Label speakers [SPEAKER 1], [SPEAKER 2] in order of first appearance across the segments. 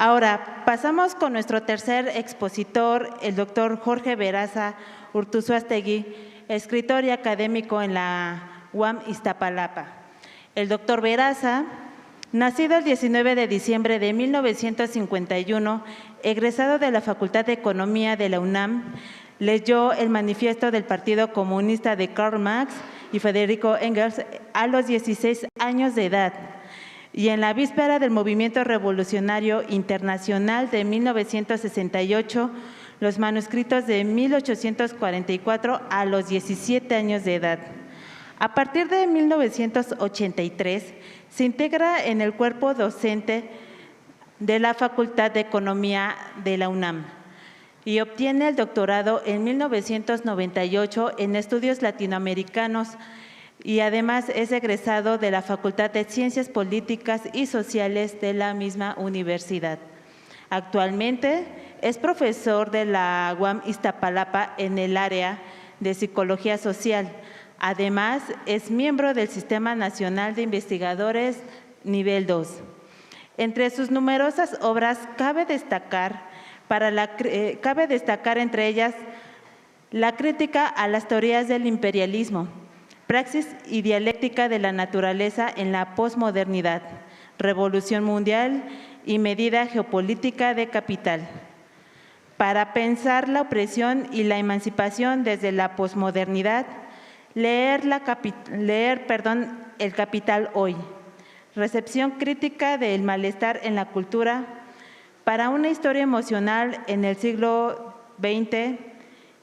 [SPEAKER 1] Ahora, pasamos con nuestro tercer expositor, el doctor Jorge Veraza Urtuzuastegui, escritor y académico en la UAM Iztapalapa. El doctor Veraza, nacido el 19 de diciembre de 1951, egresado de la Facultad de Economía de la UNAM, leyó el manifiesto del Partido Comunista de Karl Marx y Federico Engels a los 16 años de edad. Y en la víspera del Movimiento Revolucionario Internacional de 1968, los manuscritos de 1844 a los 17 años de edad. A partir de 1983, se integra en el cuerpo docente de la Facultad de Economía de la UNAM y obtiene el doctorado en 1998 en Estudios Latinoamericanos, y además es egresado de la Facultad de Ciencias Políticas y Sociales de la misma universidad. Actualmente es profesor de la UAM Iztapalapa en el área de Psicología Social. Además, es miembro del Sistema Nacional de Investigadores Nivel 2. Entre sus numerosas obras cabe destacar entre ellas la crítica a las teorías del imperialismo, praxis y dialéctica de la naturaleza en la posmodernidad, revolución mundial y medida geopolítica de capital. Para pensar la opresión y la emancipación desde la posmodernidad, leer El Capital hoy, recepción crítica del malestar en la cultura para una historia emocional en el siglo XX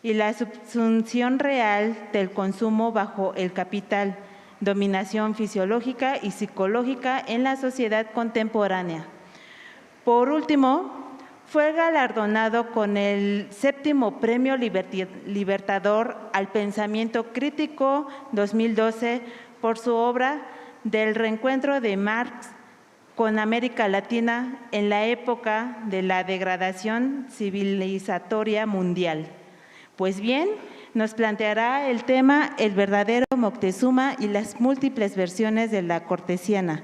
[SPEAKER 1] y la subsunción real del consumo bajo el capital, dominación fisiológica y psicológica en la sociedad contemporánea. Por último, fue galardonado con el 7º Premio Libertador al Pensamiento Crítico 2012 por su obra Del reencuentro de Marx con América Latina en la época de la degradación civilizatoria mundial. Pues bien, nos planteará el tema El verdadero Moctezuma y las múltiples versiones de la cortesiana,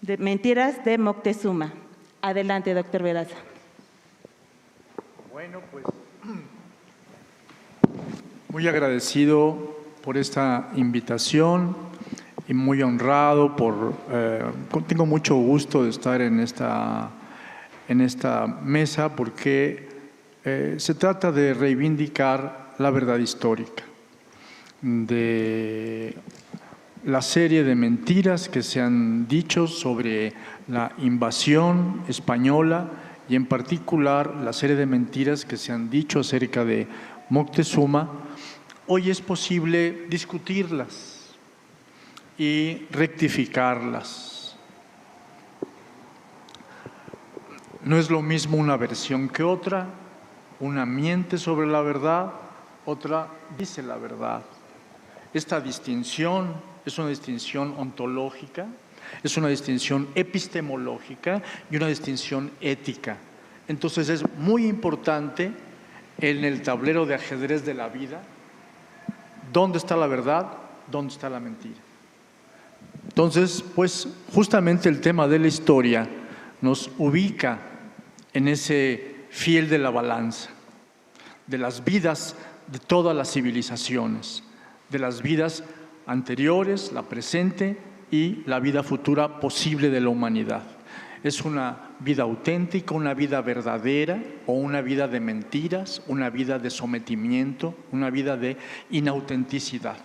[SPEAKER 1] de mentiras de Moctezuma. Adelante, doctor Veraza.
[SPEAKER 2] Bueno, pues muy agradecido por esta invitación y muy honrado tengo mucho gusto de estar en esta mesa porque se trata de reivindicar la verdad histórica, de la serie de mentiras que se han dicho sobre la invasión española y en particular la serie de mentiras que se han dicho acerca de Moctezuma. Hoy es posible discutirlas y rectificarlas. No es lo mismo una versión que otra. Una miente sobre la verdad, otra dice la verdad. Esta distinción es una distinción ontológica, es una distinción epistemológica y una distinción ética. Entonces es muy importante en el tablero de ajedrez de la vida, ¿dónde está la verdad? ¿Dónde está la mentira? Entonces, pues justamente el tema de la historia nos ubica en ese fiel de la balanza, de las vidas de todas las civilizaciones, de las vidas anteriores, la presente y la vida futura posible de la humanidad. Es una vida auténtica, una vida verdadera o una vida de mentiras, una vida de sometimiento, una vida de inautenticidad.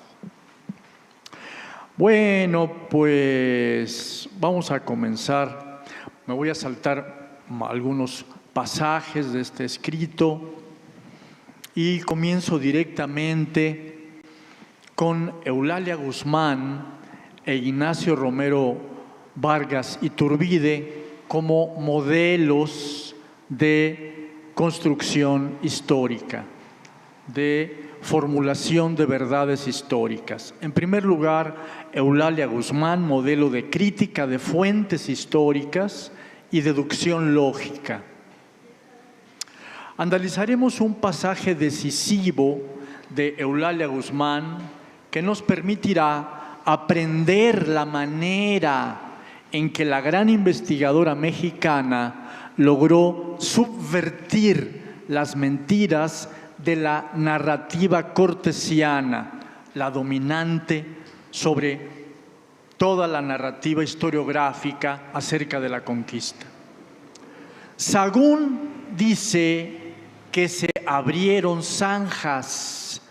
[SPEAKER 2] Bueno, pues vamos a comenzar. Me voy a saltar algunos pasajes de este escrito y comienzo directamente con Eulalia Guzmán e Ignacio Romero Vargas Iturbide como modelos de construcción histórica, de formulación de verdades históricas. En primer lugar, Eulalia Guzmán, modelo de crítica de fuentes históricas y deducción lógica. Analizaremos un pasaje decisivo de Eulalia Guzmán que nos permitirá aprender la manera en que la gran investigadora mexicana logró subvertir las mentiras de la narrativa cortesiana, la dominante sobre toda la narrativa historiográfica acerca de la conquista. Sahagún dice que se abrieron zanjas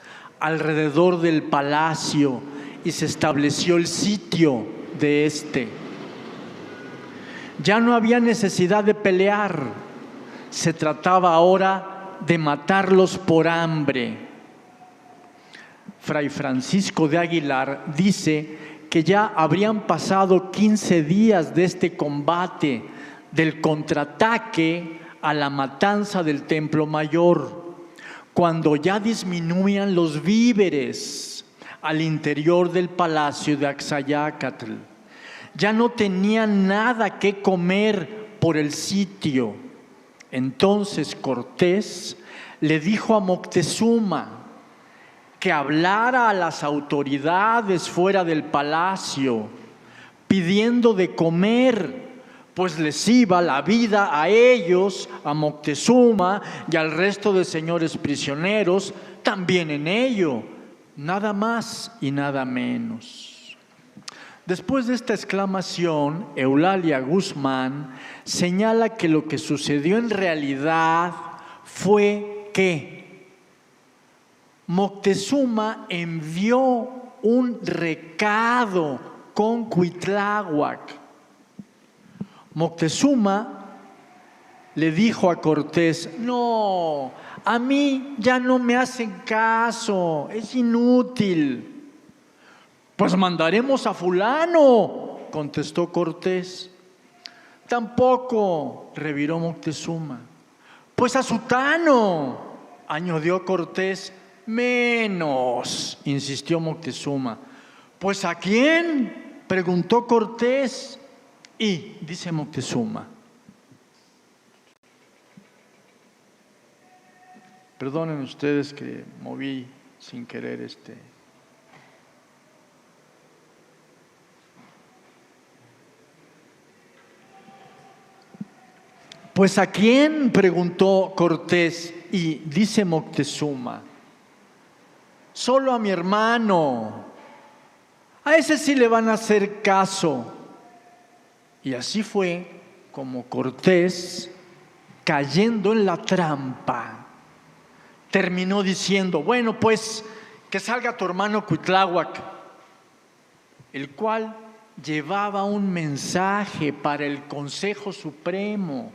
[SPEAKER 2] alrededor del palacio y se estableció el sitio de este. Ya no había necesidad de pelear, se trataba ahora de matarlos por hambre. Fray Francisco de Aguilar dice que ya habrían pasado 15 días de este combate, del contraataque a la matanza del Templo Mayor, cuando ya disminuían los víveres al interior del palacio de Axayácatl. Ya no tenían nada que comer por el sitio. Entonces Cortés le dijo a Moctezuma que hablara a las autoridades fuera del palacio pidiendo de comer, pues les iba la vida a ellos, a Moctezuma y al resto de señores prisioneros, también en ello, nada más y nada menos. Después de esta exclamación, Eulalia Guzmán señala que lo que sucedió en realidad fue que Moctezuma envió un recado con Cuitláhuac. Moctezuma le dijo a Cortés: no, a mí ya no me hacen caso, es inútil. Pues mandaremos a fulano, contestó Cortés. Tampoco, reviró Moctezuma. Pues a sutano, añadió Cortés. Menos, insistió Moctezuma. Pues ¿a quién?, preguntó Cortés. Y dice Moctezuma, perdonen ustedes que moví sin querer Pues ¿a quién?, preguntó Cortés. Y dice Moctezuma, solo a mi hermano, a ese sí le van a hacer caso. Y así fue como Cortés, cayendo en la trampa, terminó diciendo: bueno, pues que salga tu hermano Cuitláhuac, el cual llevaba un mensaje para el Consejo Supremo,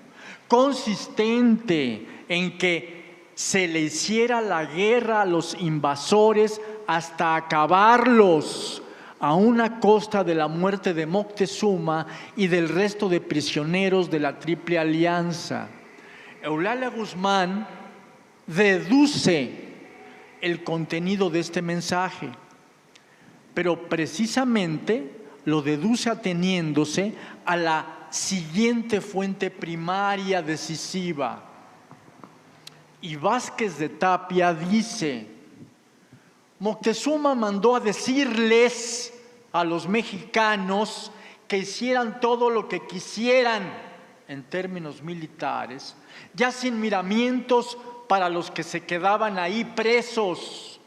[SPEAKER 2] consistente en que se le hiciera la guerra a los invasores hasta acabarlos, aún a costa de la muerte de Moctezuma y del resto de prisioneros de la Triple Alianza. Eulalia Guzmán deduce el contenido de este mensaje, pero precisamente lo deduce ateniéndose a la siguiente fuente primaria decisiva. Y Vázquez de Tapia dice: Moctezuma mandó a decirles a los mexicanos que hicieran todo lo que quisieran en términos militares, ya sin miramientos para los que se quedaban ahí presos.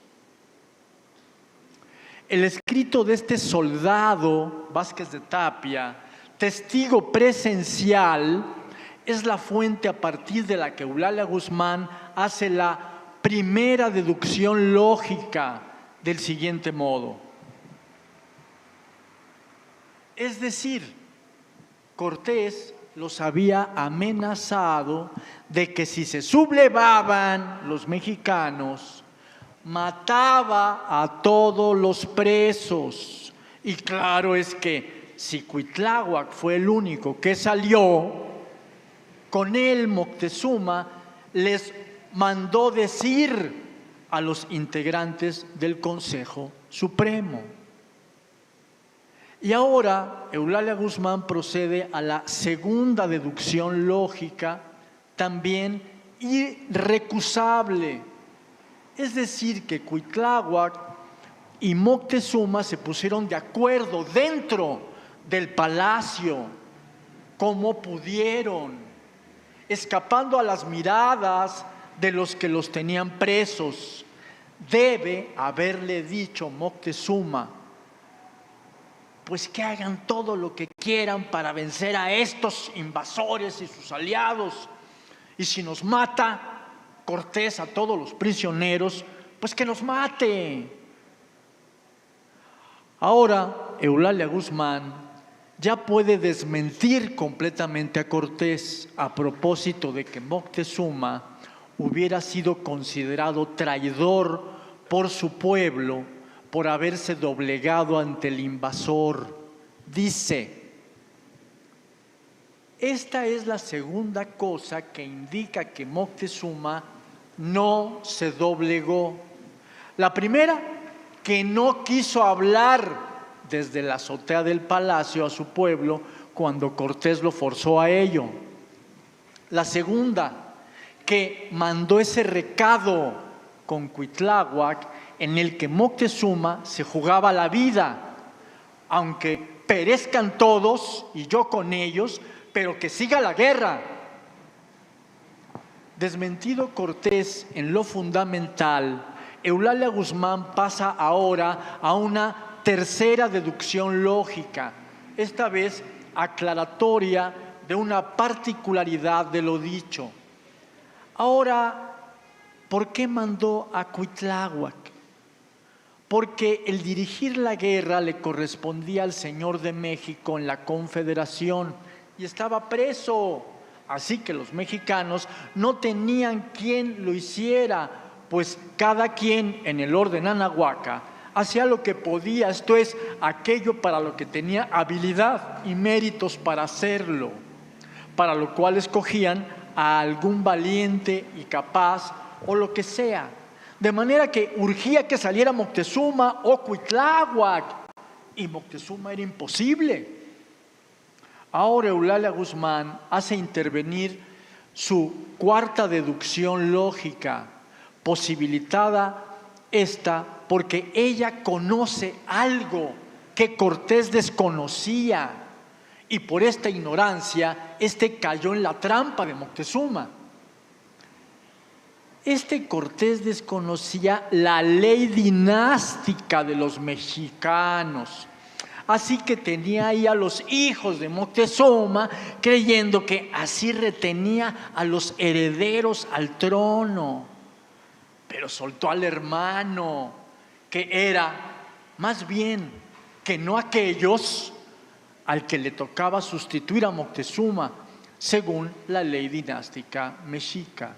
[SPEAKER 2] El escrito de este soldado, Vázquez de Tapia, testigo presencial, es la fuente a partir de la que Eulalia Guzmán hace la primera deducción lógica del siguiente modo. Es decir, Cortés los había amenazado de que si se sublevaban los mexicanos, mataba a todos los presos. Y claro es que si Cuitláhuac fue el único que salió, con él Moctezuma les mandó decir a los integrantes del Consejo Supremo. Y ahora Eulalia Guzmán procede a la segunda deducción lógica, también irrecusable. Es decir, que Cuitláhuac y Moctezuma se pusieron de acuerdo dentro del palacio. ¿Cómo pudieron? Escapando a las miradas de los que los tenían presos. Debe haberle dicho Moctezuma, pues que hagan todo lo que quieran para vencer a estos invasores y sus aliados. Y si nos mata Cortés a todos los prisioneros, pues que los mate. Ahora Eulalia Guzmán ya puede desmentir completamente a Cortés a propósito de que Moctezuma hubiera sido considerado traidor por su pueblo por haberse doblegado ante el invasor. Dice: esta es la segunda cosa que indica que Moctezuma no se doblegó. La primera, que no quiso hablar desde la azotea del palacio a su pueblo cuando Cortés lo forzó a ello. La segunda, que mandó ese recado con Cuitláhuac en el que Moctezuma se jugaba la vida, aunque perezcan todos y yo con ellos, pero que siga la guerra. Desmentido Cortés en lo fundamental, Eulalia Guzmán pasa ahora a una tercera deducción lógica, esta vez aclaratoria de una particularidad de lo dicho. Ahora, ¿por qué mandó a Cuitláhuac? Porque el dirigir la guerra le correspondía al señor de México en la Confederación y estaba preso. Así que los mexicanos no tenían quien lo hiciera, pues cada quien en el orden anahuaca hacía lo que podía, esto es, aquello para lo que tenía habilidad y méritos para hacerlo, para lo cual escogían a algún valiente y capaz o lo que sea. De manera que urgía que saliera Moctezuma o Cuitláhuac, y Moctezuma era imposible. Ahora Eulalia Guzmán hace intervenir su cuarta deducción lógica, posibilitada esta porque ella conoce algo que Cortés desconocía, y por esta ignorancia cayó en la trampa de Moctezuma. Cortés desconocía la ley dinástica de los mexicanos, así que tenía ahí a los hijos de Moctezuma creyendo que así retenía a los herederos al trono, pero soltó al hermano, que era más bien que no aquellos al que le tocaba sustituir a Moctezuma según la ley dinástica mexica.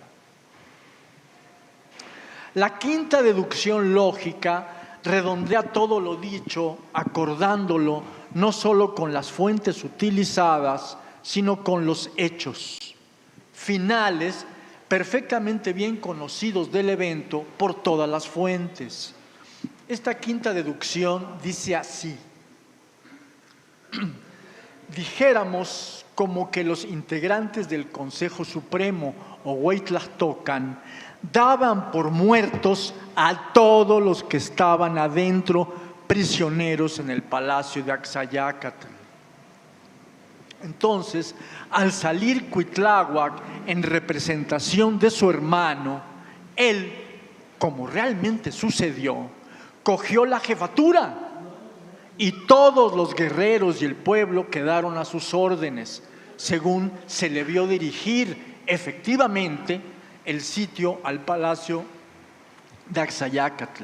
[SPEAKER 2] La quinta deducción lógica redondea todo lo dicho, acordándolo no solo con las fuentes utilizadas, sino con los hechos finales perfectamente bien conocidos del evento por todas las fuentes. Esta quinta deducción dice así: dijéramos como que los integrantes del Consejo Supremo o Hueytlaxtocan daban por muertos a todos los que estaban adentro, prisioneros en el palacio de Axayácatl. Entonces, al salir Cuitláhuac en representación de su hermano, él, como realmente sucedió, cogió la jefatura y todos los guerreros y el pueblo quedaron a sus órdenes, según se le vio dirigir efectivamente el sitio al palacio de Axayácatl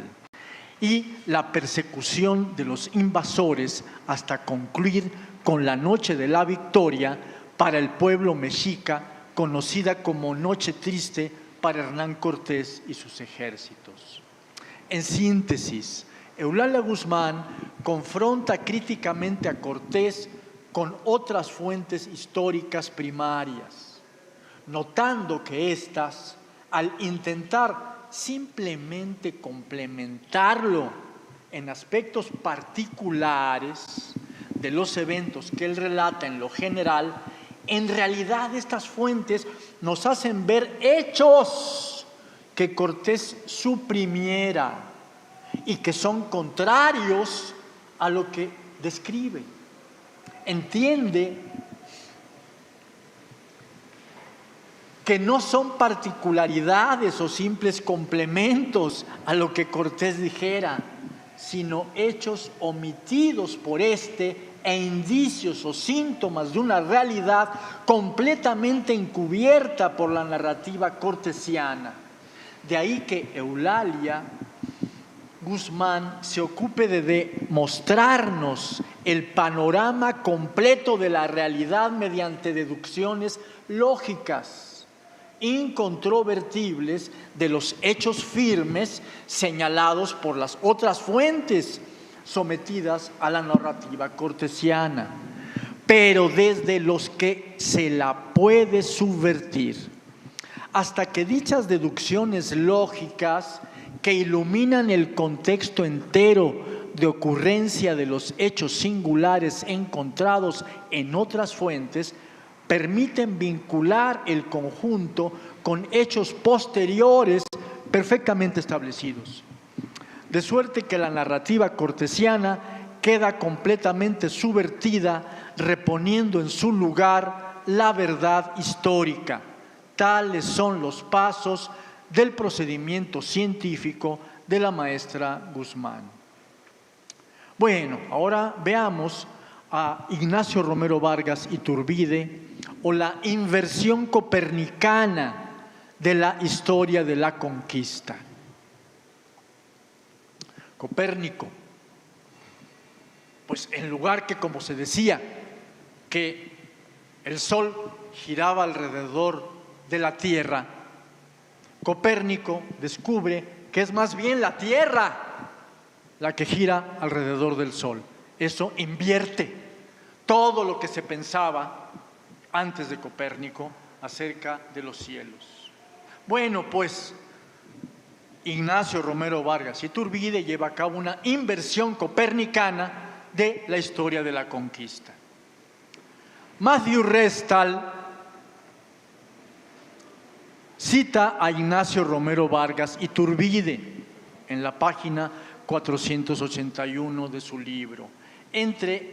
[SPEAKER 2] y la persecución de los invasores hasta concluir con la Noche de la Victoria para el pueblo mexica, conocida como Noche Triste para Hernán Cortés y sus ejércitos. En síntesis, Eulalia Guzmán confronta críticamente a Cortés con otras fuentes históricas primarias, notando que éstas, al intentar simplemente complementarlo en aspectos particulares de los eventos que él relata en lo general, en realidad estas fuentes nos hacen ver hechos que Cortés suprimiera y que son contrarios a lo que describe. entiende que no son particularidades o simples complementos a lo que Cortés dijera, sino hechos omitidos por éste e indicios o síntomas de una realidad completamente encubierta por la narrativa cortesiana. De ahí que Eulalia Guzmán se ocupe de mostrarnos el panorama completo de la realidad mediante deducciones lógicas, incontrovertibles de los hechos firmes señalados por las otras fuentes sometidas a la narrativa cortesiana, pero desde los que se la puede subvertir, hasta que dichas deducciones lógicas que iluminan el contexto entero de ocurrencia de los hechos singulares encontrados en otras fuentes permiten vincular el conjunto con hechos posteriores perfectamente establecidos. De suerte que la narrativa cortesiana queda completamente subvertida, reponiendo en su lugar la verdad histórica. Tales son los pasos del procedimiento científico de la maestra Guzmán. Bueno, ahora veamos a Ignacio Romero Vargas Iturbide, o la inversión copernicana de la historia de la conquista. Copérnico, pues en lugar que, como se decía, que el Sol giraba alrededor de la Tierra, Copérnico descubre que es más bien la Tierra la que gira alrededor del Sol. Eso invierte todo lo que se pensaba antes de Copérnico acerca de los cielos. Bueno, pues Ignacio Romero Vargas Iturbide lleva a cabo una inversión copernicana de la historia de la conquista. Matthew Restal cita a Ignacio Romero Vargas Iturbide en la página 481 de su libro, entre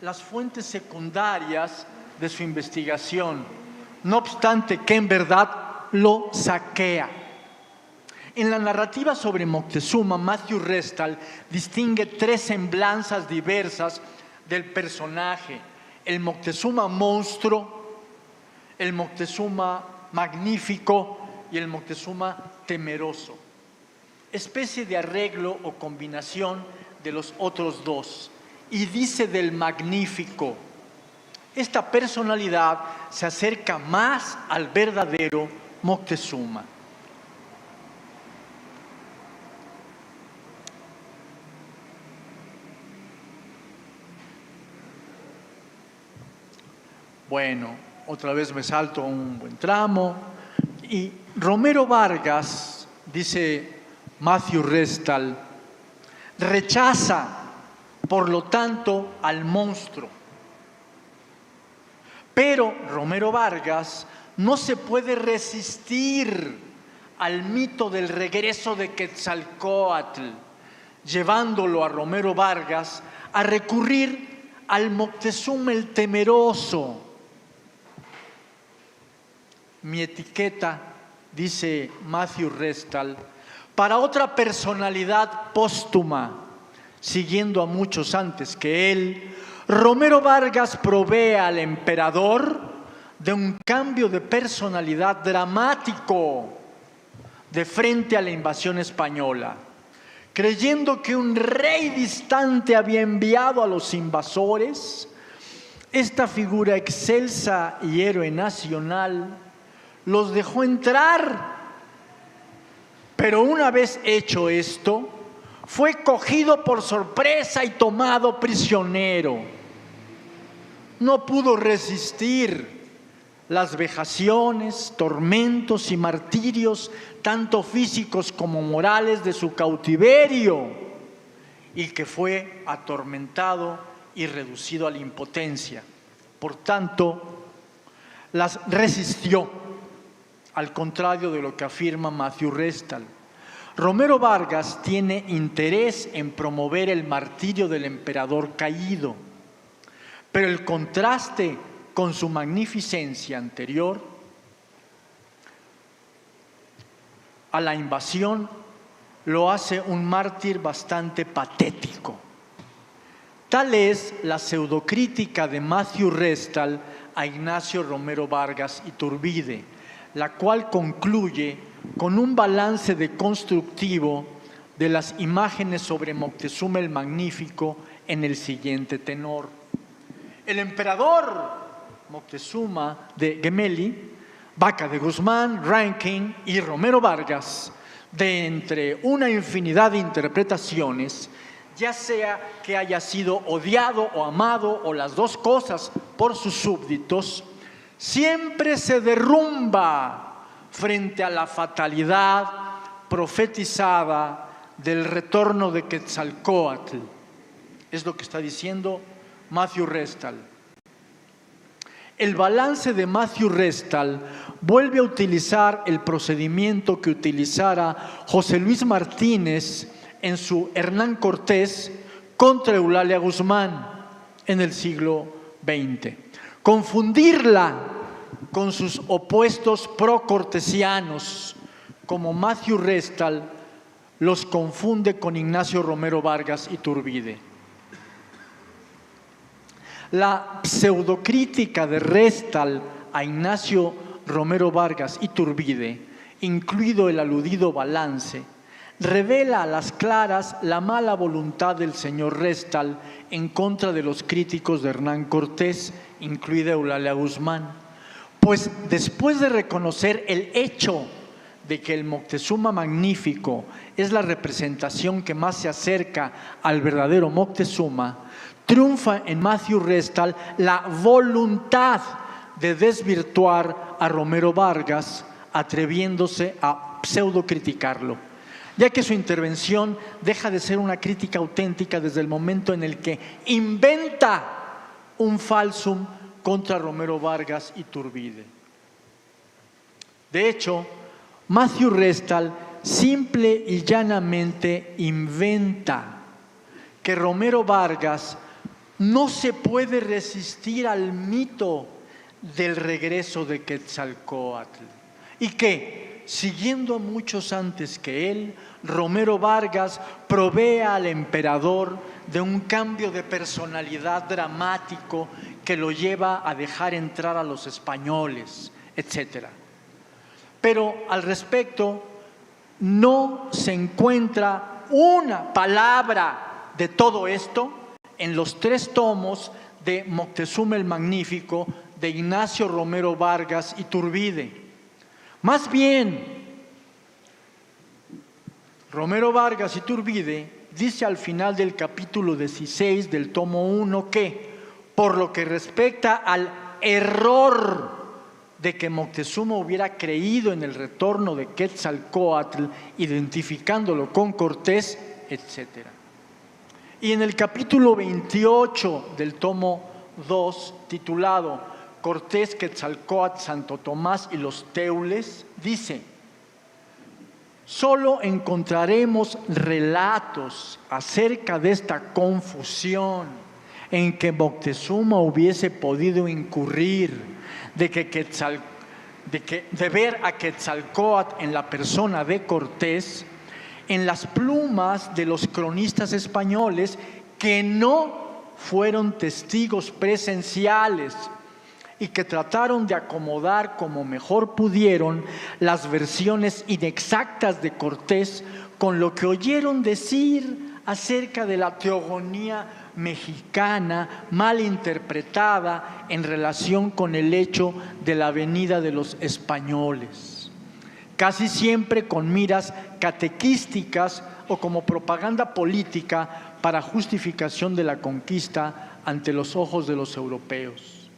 [SPEAKER 2] las fuentes secundarias de su investigación, no obstante que en verdad lo saquea. En la narrativa sobre Moctezuma, Matthew Restal distingue tres semblanzas diversas del personaje: el Moctezuma monstruo, el Moctezuma magnífico y el Moctezuma temeroso, especie de arreglo o combinación de los otros dos. Y dice del magnífico: esta personalidad se acerca más al verdadero Moctezuma. Bueno, otra vez me salto un buen tramo. Y Romero Vargas, dice Matthew Restal, rechaza, por lo tanto, al monstruo. Pero Romero Vargas no se puede resistir al mito del regreso de Quetzalcóatl, llevándolo a Romero Vargas a recurrir al Moctezuma el temeroso. Mi etiqueta, dice Matthew Restal, para otra personalidad póstuma, siguiendo a muchos antes que él, Romero Vargas provee al emperador de un cambio de personalidad dramático de frente a la invasión española, creyendo que un rey distante había enviado a los invasores. Esta figura excelsa y héroe nacional los dejó entrar, pero una vez hecho esto, fue cogido por sorpresa y tomado prisionero. No pudo resistir las vejaciones, tormentos y martirios, tanto físicos como morales, de su cautiverio, y que fue atormentado y reducido a la impotencia. Por tanto, las resistió, al contrario de lo que afirma Matthew Restal. Romero Vargas tiene interés en promover el martirio del emperador caído, pero el contraste con su magnificencia anterior a la invasión lo hace un mártir bastante patético. Tal es la pseudocrítica de Matthew Restal a Ignacio Romero Vargas Iturbide, la cual concluye con un balance deconstructivo de las imágenes sobre Moctezuma el Magnífico en el siguiente tenor. El emperador Moctezuma de Gemelli, Vaca de Guzmán, Rankin y Romero Vargas, de entre una infinidad de interpretaciones, ya sea que haya sido odiado o amado o las dos cosas por sus súbditos, siempre se derrumba frente a la fatalidad profetizada del retorno de Quetzalcóatl. Es lo que está diciendo Matthew Restal. El balance de Matthew Restal vuelve a utilizar el procedimiento que utilizara José Luis Martínez en su Hernán Cortés contra Eulalia Guzmán en el siglo XX. Confundirla con sus opuestos procortesianos, como Matthew Restal los confunde con Ignacio Romero Vargas Iturbide. La pseudocrítica de Restal a Ignacio Romero Vargas Iturbide, incluido el aludido balance, revela a las claras la mala voluntad del señor Restal en contra de los críticos de Hernán Cortés, incluida Eulalia Guzmán, pues después de reconocer el hecho de que el Moctezuma Magnífico es la representación que más se acerca al verdadero Moctezuma, triunfa en Matthew Restal la voluntad de desvirtuar a Romero Vargas, atreviéndose a pseudocriticarlo, ya que su intervención deja de ser una crítica auténtica desde el momento en el que inventa un falsum contra Romero Vargas Iturbide. De hecho, Matthew Restal simple y llanamente inventa que Romero Vargas no se puede resistir al mito del regreso de Quetzalcóatl y que, siguiendo a muchos antes que él, Romero Vargas provee al emperador de un cambio de personalidad dramático que lo lleva a dejar entrar a los españoles, etc. Pero al respecto no se encuentra una palabra de todo esto en los 3 tomos de Moctezuma el Magnífico de Ignacio Romero Vargas Iturbide. Más bien, Romero Vargas Iturbide dice al final del capítulo 16 del tomo 1 que, por lo que respecta al error de que Moctezuma hubiera creído en el retorno de Quetzalcóatl, identificándolo con Cortés, etc. Y en el capítulo 28 del tomo 2, titulado Cortés, Quetzalcóatl, Santo Tomás y los Teules, dice: solo encontraremos relatos acerca de esta confusión en que Moctezuma hubiese podido incurrir de ver a Quetzalcóatl en la persona de Cortés en las plumas de los cronistas españoles que no fueron testigos presenciales y que trataron de acomodar como mejor pudieron las versiones inexactas de Cortés con lo que oyeron decir acerca de la teogonía mexicana mal interpretada en relación con el hecho de la venida de los españoles, casi siempre con miras catequísticas o como propaganda política para justificación de la conquista ante los ojos de los europeos.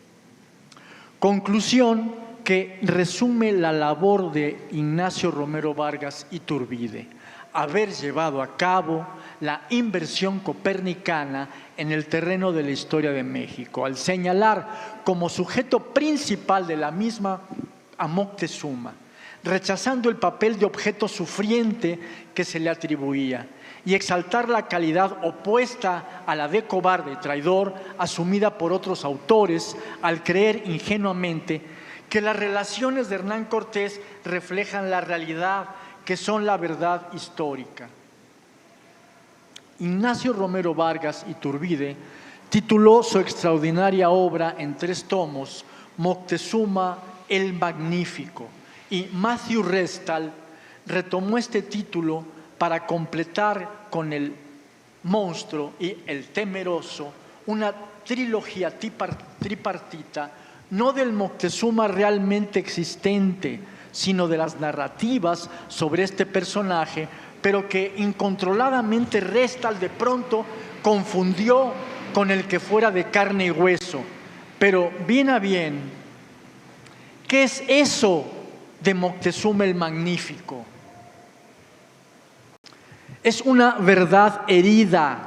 [SPEAKER 2] Conclusión que resume la labor de Ignacio Romero Vargas Iturbide: haber llevado a cabo la inversión copernicana en el terreno de la historia de México, al señalar como sujeto principal de la misma a Moctezuma, rechazando el papel de objeto sufriente que se le atribuía y exaltar la calidad opuesta a la de cobarde y traidor asumida por otros autores al creer ingenuamente que las relaciones de Hernán Cortés reflejan la realidad, que son la verdad histórica. Ignacio Romero Vargas Iturbide tituló su extraordinaria obra en 3 tomos, Moctezuma el Magnífico, y Matthew Restal retomó este título para completar con el monstruo y el temeroso una trilogía tripartita, no del Moctezuma realmente existente, sino de las narrativas sobre este personaje, pero que incontroladamente Restal de pronto confundió con el que fuera de carne y hueso. Pero bien a bien, ¿qué es eso de Moctezuma el Magnífico? Es una verdad herida,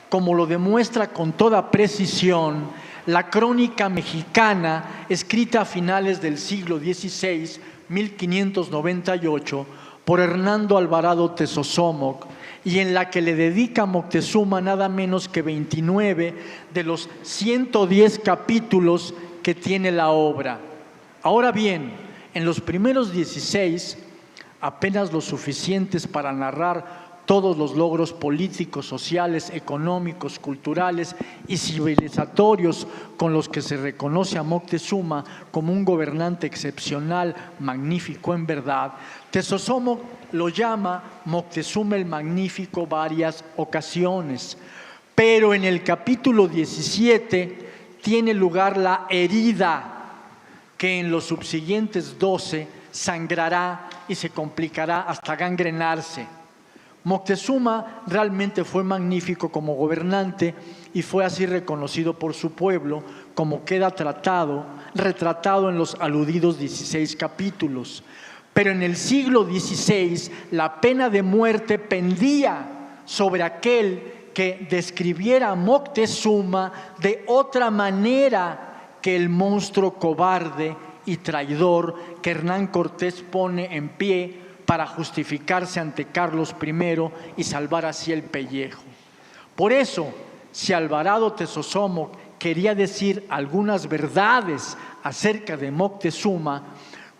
[SPEAKER 2] como lo demuestra con toda precisión la crónica mexicana escrita a finales del siglo XVI, 1598, por Hernando Alvarado Tezosomoc, y en la que le dedica a Moctezuma nada menos que 29 de los 110 capítulos que tiene la obra. Ahora bien, en los primeros 16, apenas lo suficientes para narrar todos los logros políticos, sociales, económicos, culturales y civilizatorios con los que se reconoce a Moctezuma como un gobernante excepcional, magnífico en verdad, Tezosomoc lo llama Moctezuma el Magnífico varias ocasiones. Pero en el capítulo 17 tiene lugar la herida que en los subsiguientes 12 sangrará y se complicará hasta gangrenarse. Moctezuma realmente fue magnífico como gobernante y fue así reconocido por su pueblo, como queda retratado en los aludidos 16 capítulos. Pero en el siglo XVI la pena de muerte pendía sobre aquel que describiera a Moctezuma de otra manera que el monstruo cobarde y traidor que Hernán Cortés pone en pie para justificarse ante Carlos I y salvar así el pellejo. Por eso, si Alvarado Tezosomoc quería decir algunas verdades acerca de Moctezuma,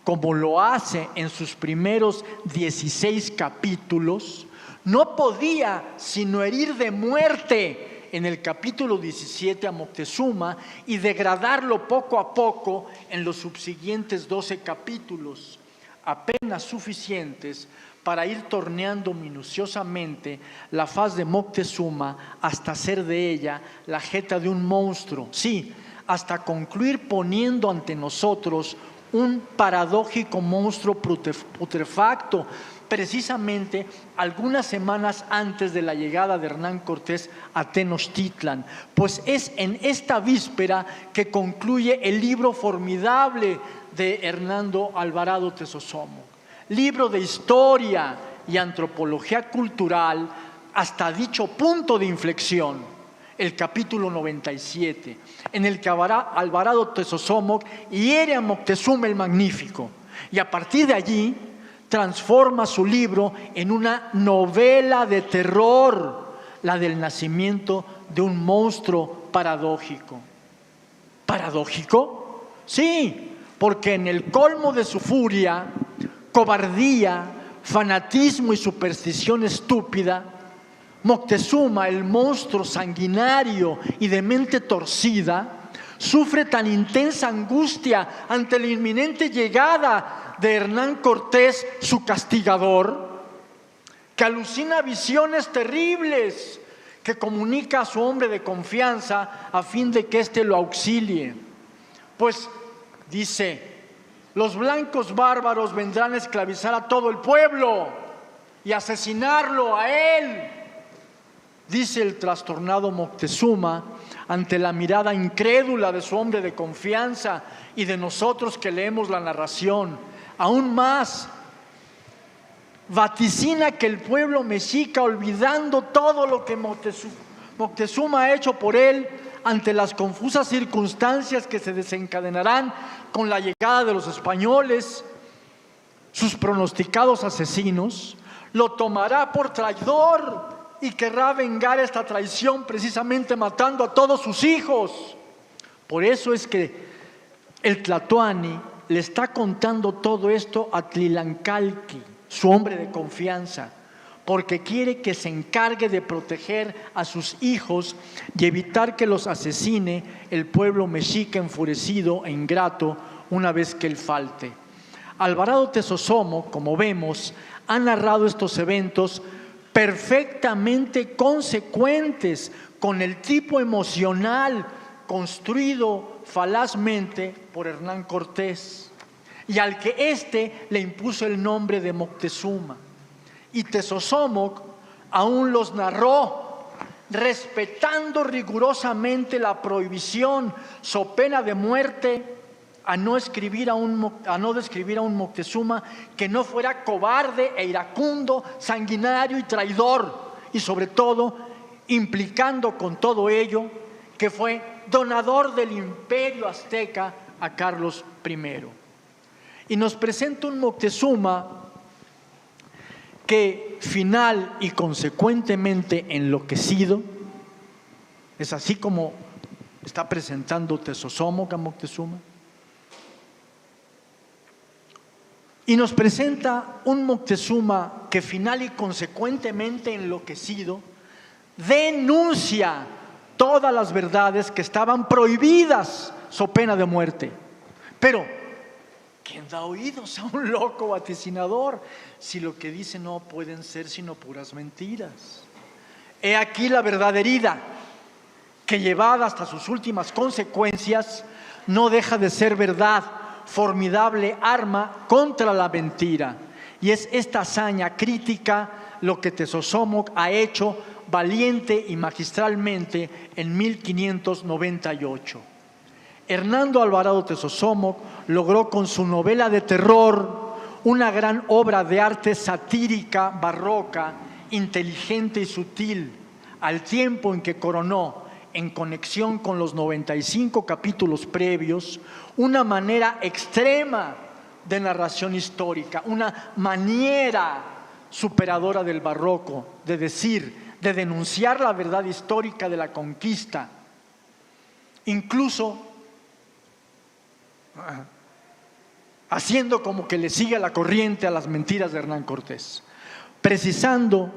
[SPEAKER 2] como lo hace en sus primeros 16 capítulos, no podía sino herir de muerte en el capítulo 17 a Moctezuma y degradarlo poco a poco en los subsiguientes 12 capítulos, apenas suficientes para ir torneando minuciosamente la faz de Moctezuma hasta hacer de ella la jeta de un monstruo, sí, hasta concluir poniendo ante nosotros un paradójico monstruo putrefacto, precisamente algunas semanas antes de la llegada de Hernán Cortés a Tenochtitlan, pues es en esta víspera que concluye el libro formidable de Hernando Alvarado Tezosomoc, libro de historia y antropología cultural hasta dicho punto de inflexión, el capítulo 97, en el que Alvarado Tezosomoc hiere a Moctezuma el Magnífico, y a partir de allí transforma su libro en una novela de terror, la del nacimiento de un monstruo paradójico. ¿Paradójico? Sí, porque en el colmo de su furia, cobardía, fanatismo y superstición estúpida, Moctezuma, el monstruo sanguinario y de mente torcida, sufre tan intensa angustia ante la inminente llegada de Hernán Cortés, su castigador, que alucina visiones terribles que comunica a su hombre de confianza a fin de que éste lo auxilie. Pues dice: los blancos bárbaros vendrán a esclavizar a todo el pueblo y asesinarlo a él. Dice el trastornado Moctezuma ante la mirada incrédula de su hombre de confianza y de nosotros que leemos la narración. Aún más, vaticina que el pueblo mexica, olvidando todo lo que Moctezuma ha hecho por él, ante las confusas circunstancias que se desencadenarán con la llegada de los españoles, sus pronosticados asesinos, lo tomará por traidor y querrá vengar esta traición precisamente matando a todos sus hijos. Por eso es que el Tlatoani le está contando todo esto a Tlilancalqui, su hombre de confianza, porque quiere que se encargue de proteger a sus hijos y evitar que los asesine el pueblo mexica enfurecido e ingrato una vez que él falte. Alvarado Tezosomoc, como vemos, ha narrado estos eventos perfectamente consecuentes con el tipo emocional construido falazmente por Hernán Cortés, y al que éste le impuso el nombre de Moctezuma. Y Tezosomoc aún los narró, respetando rigurosamente la prohibición, so pena de muerte, a no describir a un Moctezuma que no fuera cobarde e iracundo, sanguinario y traidor, y sobre todo implicando con todo ello que fue donador del imperio azteca a Carlos I. Y nos presenta un Moctezuma que final y consecuentemente enloquecido, es así como está presentando Tezosomoc a Moctezuma, y nos presenta un Moctezuma que final y consecuentemente enloquecido denuncia todas las verdades que estaban prohibidas so pena de muerte. Pero ¿quién da oídos a un loco vaticinador si lo que dice no pueden ser sino puras mentiras? He aquí la verdad herida, que llevada hasta sus últimas consecuencias no deja de ser verdad, formidable arma contra la mentira. Y es esta hazaña crítica lo que Tezosomoc ha hecho valiente y magistralmente en 1598. Hernando Alvarado Tezosomoc logró con su novela de terror una gran obra de arte satírica, barroca, inteligente y sutil, al tiempo en que coronó, en conexión con los 95 capítulos previos, una manera extrema de narración histórica, una maniera superadora del barroco de decir, de denunciar la verdad histórica de la conquista, incluso haciendo como que le siga la corriente a las mentiras de Hernán Cortés, presionado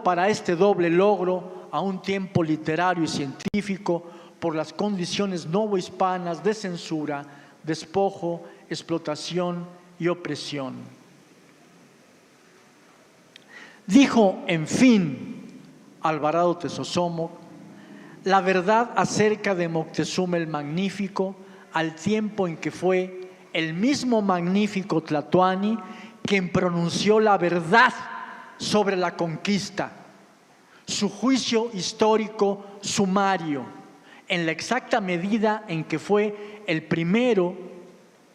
[SPEAKER 2] para este doble logro a un tiempo literario y científico por las condiciones novohispanas de censura, despojo, explotación y opresión. Dijo, en fin, Alvarado Tezosomoc, la verdad acerca de Moctezuma el Magnífico, al tiempo en que fue el mismo magnífico Tlatoani quien pronunció la verdad sobre la conquista, su juicio histórico sumario, en la exacta medida en que fue el primero,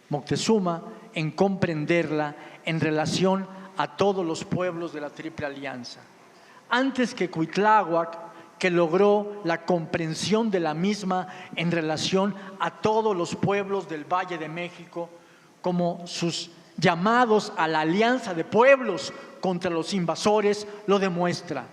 [SPEAKER 2] Moctezuma, en comprenderla en relación a todos los pueblos de la Triple Alianza. Antes que Cuitláhuac, que logró la comprensión de la misma en relación a todos los pueblos del Valle de México, como sus llamados a la alianza de pueblos contra los invasores lo demuestra.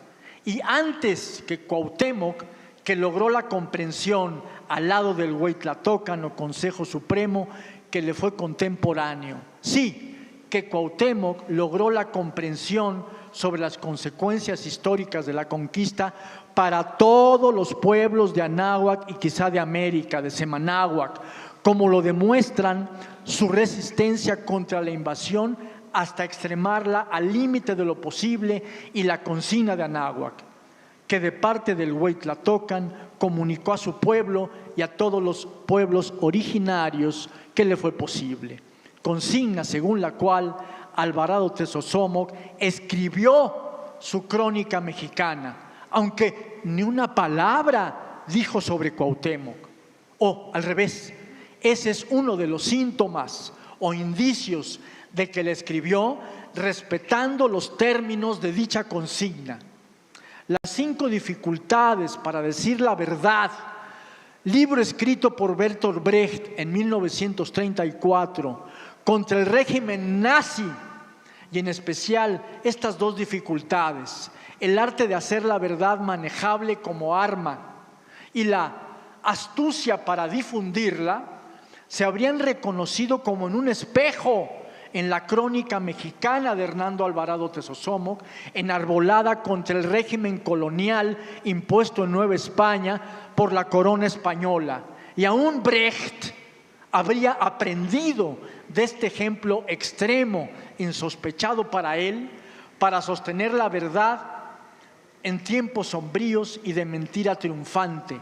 [SPEAKER 2] Y antes que Cuauhtémoc, que logró la comprensión al lado del Hueytlatocan o Consejo Supremo, que le fue contemporáneo. Sí, que Cuauhtémoc logró la comprensión sobre las consecuencias históricas de la conquista para todos los pueblos de Anáhuac y quizá de América, de Semanáhuac, como lo demuestran su resistencia contra la invasión hasta extremarla al límite de lo posible y la consigna de Anáhuac, que de parte del Hueytlatocan comunicó a su pueblo y a todos los pueblos originarios que le fue posible. Consigna según la cual Alvarado Tezosomoc escribió su crónica mexicana, aunque ni una palabra dijo sobre Cuauhtémoc. O al revés, ese es uno de los síntomas o indicios de que le escribió respetando los términos de dicha consigna. Las 5 dificultades para decir la verdad, libro escrito por Bertolt Brecht en 1934 contra el régimen nazi, y en especial estas dos dificultades, el arte de hacer la verdad manejable como arma y la astucia para difundirla, se habrían reconocido como en un espejo en la crónica mexicana de Hernando Alvarado Tesosomoc, enarbolada contra el régimen colonial impuesto en Nueva España por la corona española. Y aún Brecht habría aprendido de este ejemplo extremo, insospechado para él, para sostener la verdad en tiempos sombríos y de mentira triunfante.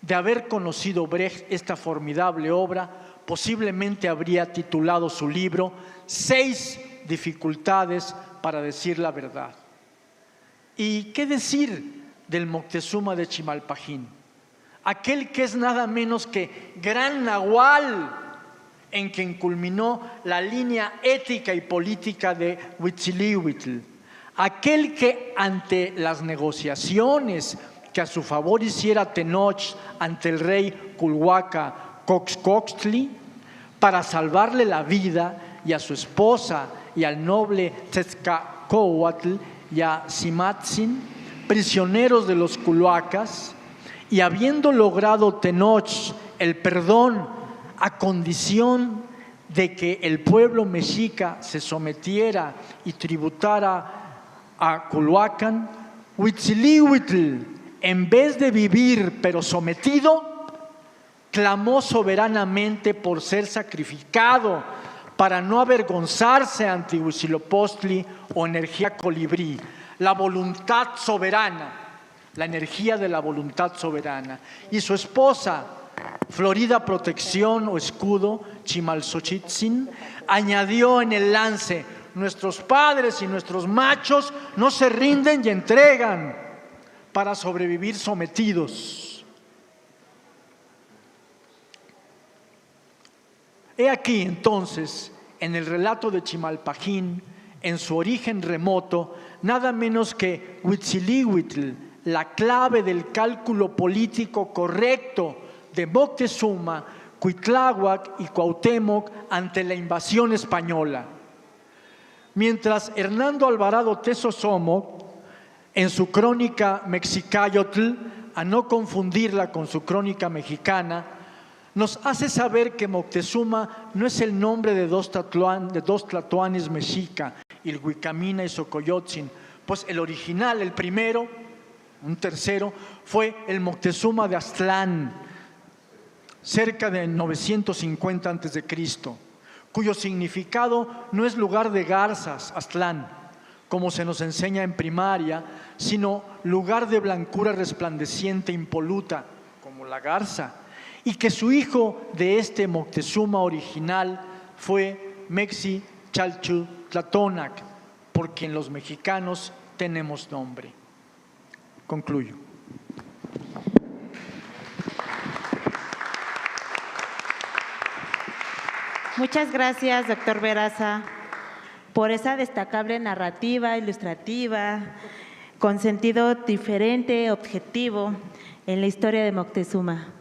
[SPEAKER 2] De haber conocido Brecht esta formidable obra, posiblemente habría titulado su libro 6 dificultades para decir la verdad. ¿Y qué decir del Moctezuma de Chimalpajín? Aquel que es nada menos que gran nahual, en quien culminó la línea ética y política de Huitzilihuitl. Aquel que ante las negociaciones que a su favor hiciera Tenoch ante el rey Culhuaca Coxcoxtli para salvarle la vida, y a su esposa y al noble Tzezcacóhuatl y a Cimatzin, prisioneros de los Culhuacas, y habiendo logrado Tenoch el perdón a condición de que el pueblo mexica se sometiera y tributara a Culhuacan, Huitzilihuitl, en vez de vivir pero sometido, clamó soberanamente por ser sacrificado para no avergonzarse ante Huitzilopochtli o energía colibrí, la voluntad soberana, la energía de la voluntad soberana. Y su esposa, Florida Protección o Escudo, Chimalxochitzin, añadió en el lance: nuestros padres y nuestros machos no se rinden y entregan para sobrevivir sometidos. He aquí entonces, en el relato de Chimalpajín, en su origen remoto, nada menos que Huitzilihuitl, la clave del cálculo político correcto de Moctezuma, Cuitláhuac y Cuauhtémoc ante la invasión española. Mientras Hernando Alvarado Tesosomoc, en su crónica Mexicayotl, a no confundirla con su crónica mexicana, nos hace saber que Moctezuma no es el nombre de dos tlatoanes mexica, Ilhuicamina y Xocoyotzin, pues el original, el primero, un tercero, fue el Moctezuma de Aztlán, cerca de 950 a.C., cuyo significado no es lugar de garzas, Aztlán, como se nos enseña en primaria, sino lugar de blancura resplandeciente impoluta, como la garza, y que su hijo de este Moctezuma original fue Mexichalchutlatonac, por quien los mexicanos tenemos nombre. Concluyo.
[SPEAKER 1] Muchas gracias, doctor Veraza, por esa destacable narrativa ilustrativa, con sentido diferente, objetivo, en la historia de Moctezuma.